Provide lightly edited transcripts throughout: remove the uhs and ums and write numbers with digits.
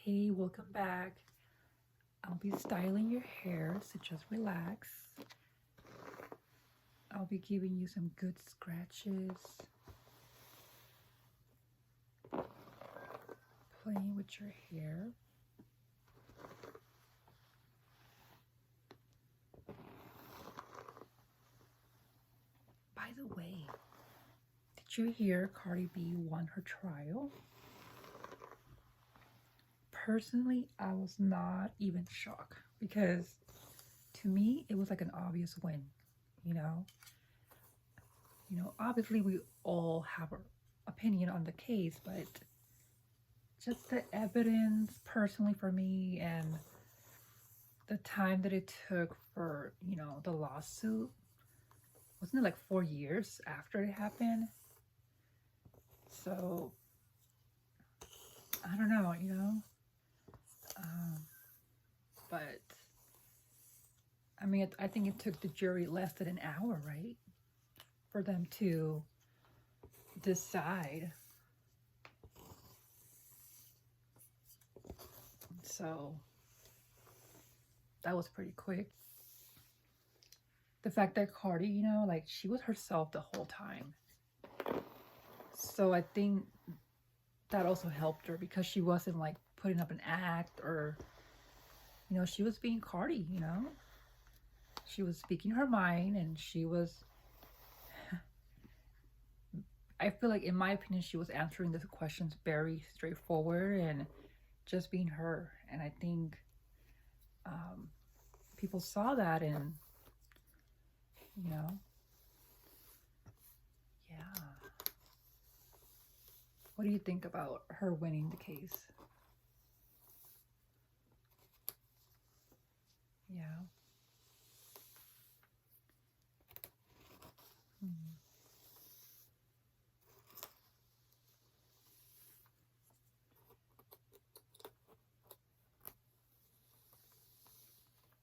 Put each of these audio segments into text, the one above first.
Hey, welcome back. I'll be styling your hair, so just relax. I'll be giving you some good scratches, playing with your hair. By the way, did you hear Cardi B won her trial? Personally, I was not even shocked because to me, it was like an obvious win, you know? Obviously we all have our opinion on the case, but just the evidence personally for me and the time that it took for, the lawsuit, wasn't it like 4 years after it happened? So I don't know, but I mean, I think it took the jury less than an hour, right? For them to decide. So that was pretty quick. The fact that Cardi, like she was herself the whole time. So I think that also helped her because she wasn't like putting up an act or, she was being Cardi, She was speaking her mind and she was, I feel like in my opinion, she was answering the questions very straightforward and just being her. And I think um, people saw that and, yeah. What do you think about her winning the case? Yeah. Mm.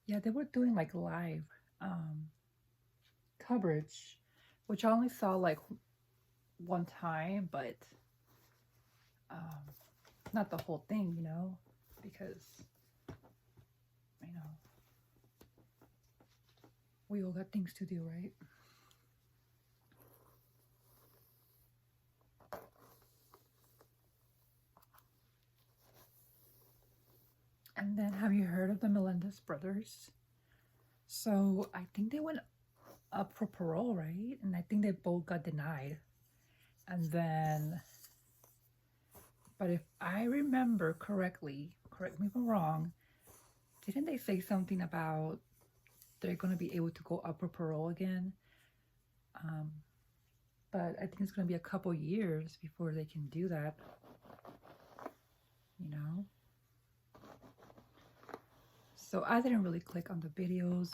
Yeah, they were doing like live um, coverage, which I only saw like one time, but um, not the whole thing, because, you know, we all got things to do, right? And then have you heard of the Melendez brothers? So I think they went up for parole, right? And I think they both got denied. And then, but if I remember correctly, correct me if I'm wrong, didn't they say something about they're going to be able to go up for parole again? Um, but I think it's going to be a couple years before they can do that, you know? So I didn't really click on the videos.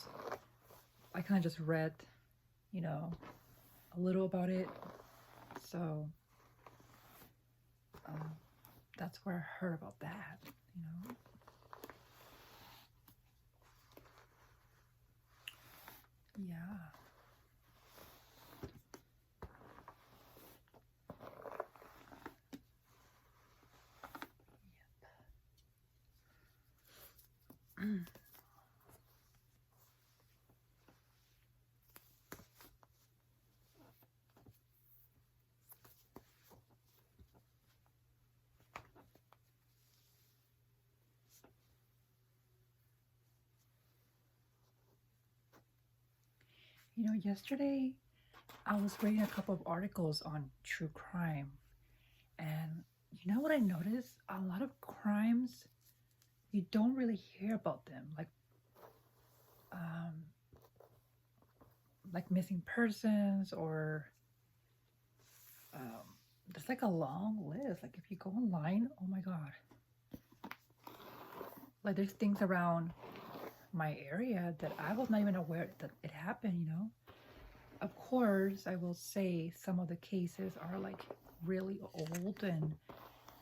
I kind of just read, a little about it. So that's where I heard about that, Yeah. Yesterday I was reading a couple of articles on true crime, and you know what I noticed? A lot of crimes, you don't really hear about them, um, like missing persons or there's like a long list. Like if you go online, oh my god, like there's things around my area that I was not even aware that it happened. Of course, I will say some of the cases are like really old and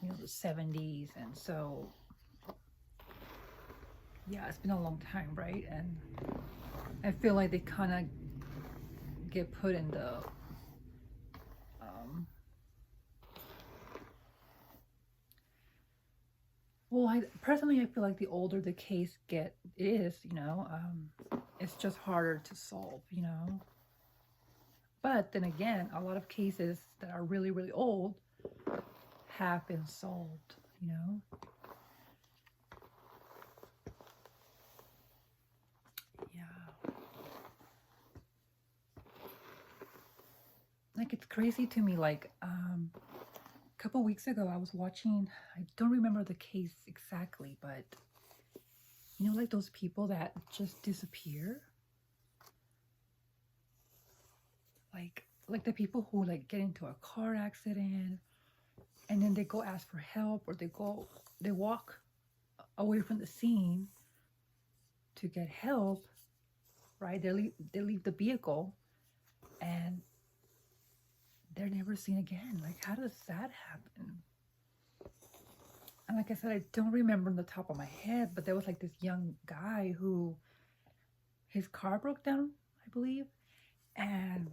the 70s, and so yeah, it's been a long time, right? And I feel like they kind of get put in the um, Well, I personally, I feel like the older the case is, it's just harder to solve, But then again, a lot of cases that are really, really old have been solved, Yeah. Like it's crazy to me. Like a couple weeks ago, I was watching. I don't remember the case exactly, but like those people that just disappear. Like the people who like get into a car accident and then they go ask for help, or they walk away from the scene to get help, right? They leave the vehicle and they're never seen again. Like, how does that happen? And like I said, I don't remember on the top of my head, but there was like this young guy who his car broke down, I believe, and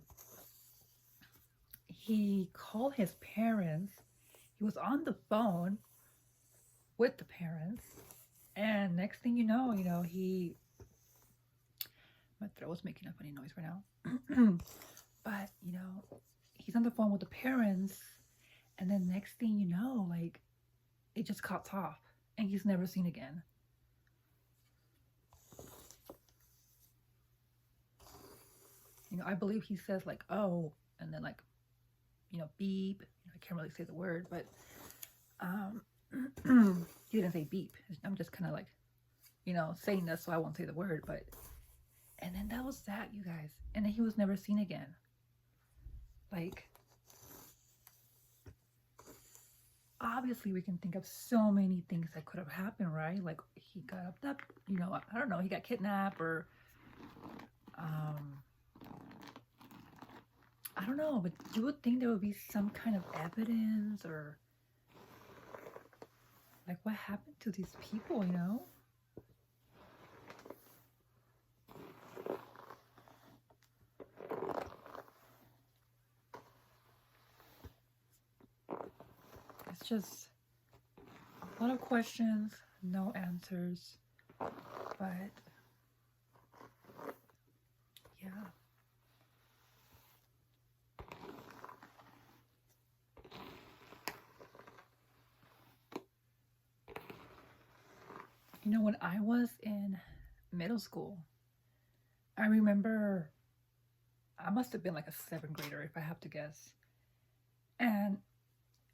he called his parents. He was on the phone with the parents, and next thing he my throat was making a funny noise right now. But he's on the phone with the parents, and then next thing you know, like it just cuts off and he's never seen again. I believe he says like, oh, and then like, beep. I can't really say the word, but he didn't say beep. I'm just kind of like, saying this so I won't say the word, but and then that was that, you guys. And then he was never seen again. Like, obviously we can think of so many things that could have happened, right? Like he got abducted, I don't know, he got kidnapped, or I don't know, but you would think there would be some kind of evidence, or like what happened to these people, It's just a lot of questions, no answers, but yeah. When I was in middle school, I remember I must have been like a seventh grader, if I have to guess. And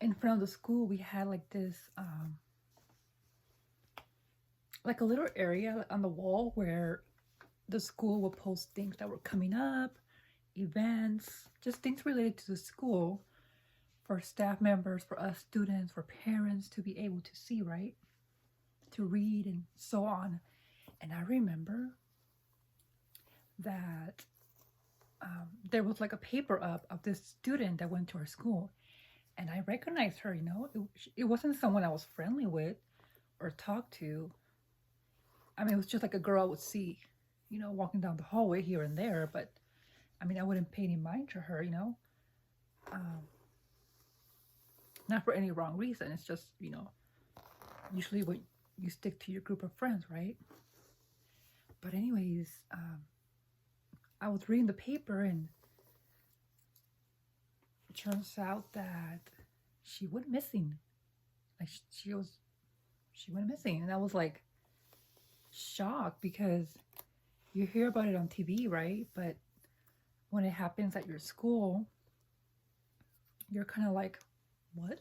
in front of the school, we had like this, like a little area on the wall where the school would post things that were coming up, events, just things related to the school for staff members, for us students, for parents to be able to see, right? To read and so on. And I remember that there was like a paper up of this student that went to our school. And I recognized her, it wasn't someone I was friendly with or talked to. I mean, it was just like a girl I would see, walking down the hallway here and there. But I mean, I wouldn't pay any mind to her, um, not for any wrong reason. It's just, usually when you stick to your group of friends, right? But anyways, I was reading the paper, and it turns out that she went missing. Like she went missing, and I was like shocked, because you hear about it on TV, right? But when it happens at your school, you're kind of like, what?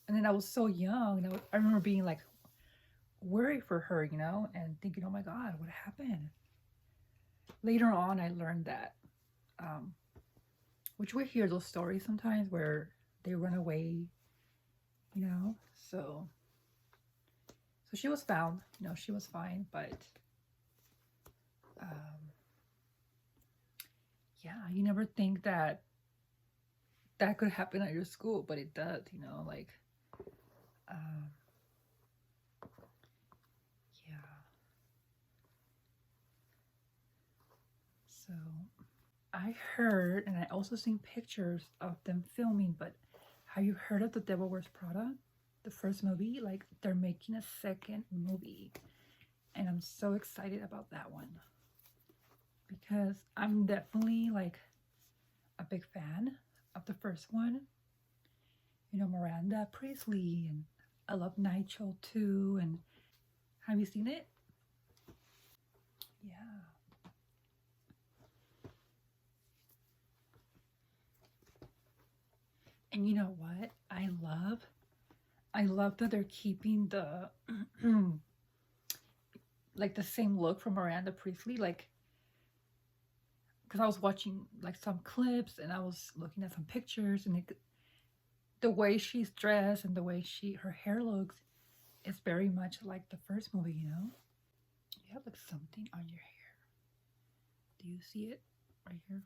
And then I was so young, and I remember being like worried for her, and thinking, oh my God, what happened? Later on, I learned that, which we hear those stories sometimes where they run away, so she was found, she was fine, but yeah, you never think that could happen at your school, but it does, like, yeah. So I heard, and I also seen pictures of them filming, but have you heard of The Devil Wears Prada? the first movie, like they're making a second movie. And I'm so excited about that one because I'm definitely like a big fan of the first one. You know, Miranda Priestley, and I love Nigel too. And have you seen it? Yeah. And you know what? I love that they're keeping the like the same look from Miranda Priestley, like because I was watching like some clips and I was looking at some pictures, and the way she's dressed and the way her hair looks is very much like the first movie, you know? You have like something on your hair. Do you see it right here?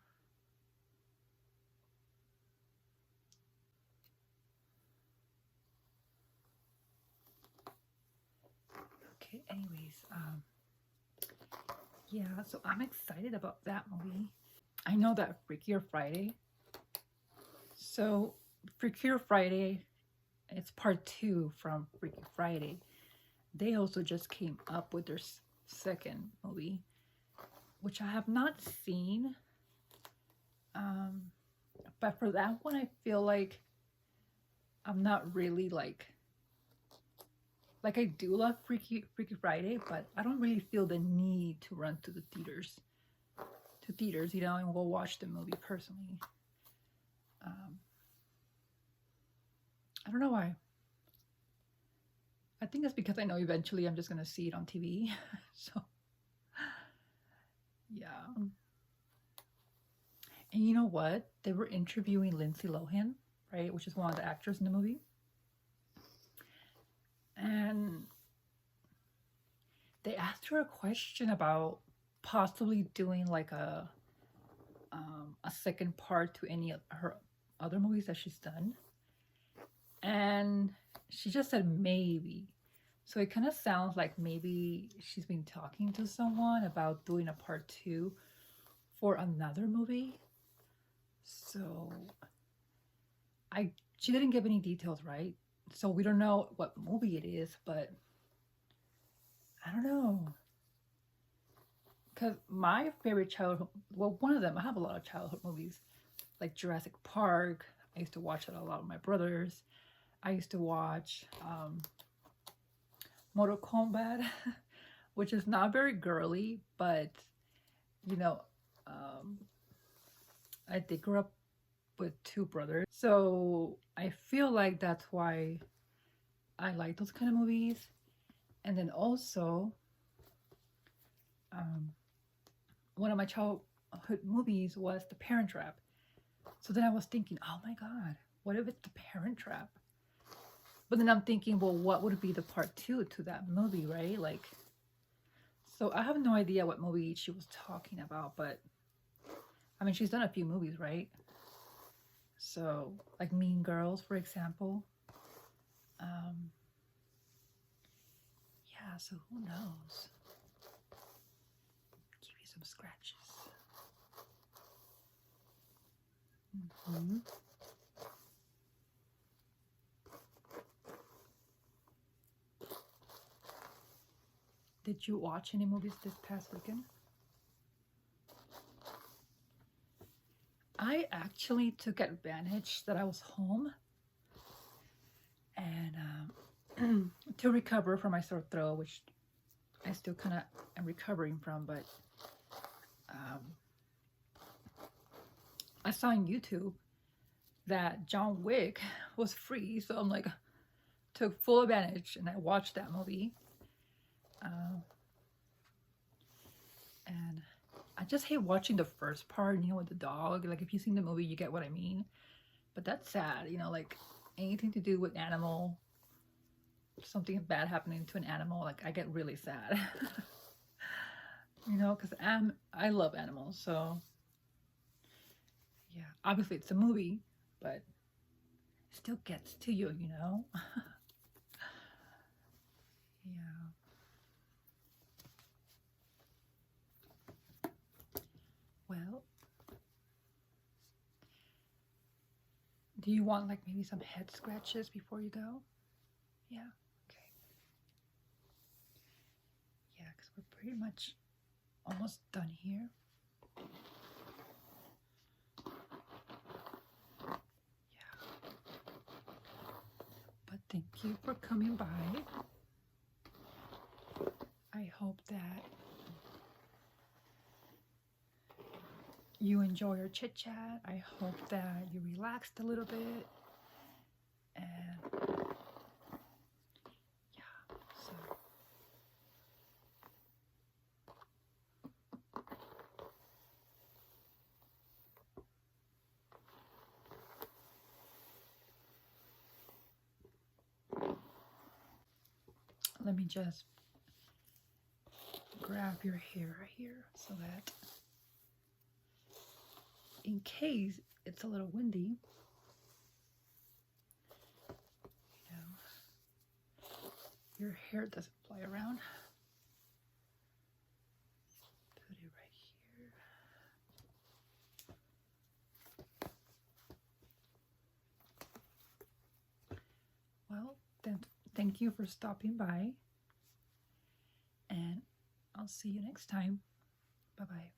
Okay, anyways, yeah, so I'm excited about that movie. I know that Freakier Friday. So Freakier Friday, it's part 2 from Freaky Friday. They also just came up with their second movie, which I have not seen. But for that one, I feel like I'm not really like I do love Freaky Friday, but I don't really feel the need to run to the theaters, you know, and go watch the movie personally. I don't know why. I think it's because I know eventually I'm just gonna see it on TV. So yeah. And you know what? They were interviewing Lindsay Lohan, right, which is one of the actors in the movie. And they asked her a question about possibly doing like a second part to any of her other movies that she's done. And she just said maybe. So it kind of sounds like maybe she's been talking to someone about doing a part 2 for another movie. So she didn't give any details, right? So we don't know what movie it is, but I don't know. Because my favorite childhood, well, one of them, I have a lot of childhood movies, like Jurassic Park. I used to watch it a lot with my brothers. I used to watch Mortal Kombat, which is not very girly, but, you know, I did grow up with 2 brothers. So I feel like that's why I like those kind of movies. And then also, one of my childhood movies was The Parent Trap. So then I was thinking, oh my God, what if it's The Parent Trap? But then I'm thinking, well, what would be the part 2 to that movie, right? Like, so I have no idea what movie she was talking about, but I mean, she's done a few movies, right? So, like Mean Girls, for example. Yeah, so who knows? Give you some scratches. Mm-hmm. Did you watch any movies this past weekend? I actually took advantage that I was home and to recover from my sore throat, which I still kind of am recovering from, but I saw on YouTube that John Wick was free, so I'm like, took full advantage and I watched that movie. And I just hate watching the first part, you know, with the dog. Like, if you've seen the movie, you get what I mean. But that's sad, you know, like anything to do with animal, something bad happening to an animal, like I get really sad. You know, because I love animals, so yeah, obviously it's a movie, but it still gets to you, you know. Yeah. Well, do you want like maybe some head scratches before you go? we're pretty much almost done here. Yeah. But thank you for coming by. I hope that you enjoy our chit chat. I hope that you relaxed a little bit. And yeah, so let me just grab your hair right here so that in case it's a little windy, you know, your hair doesn't fly around. Put it right here. Well, then thank you for stopping by, and I'll see you next time. Bye-bye.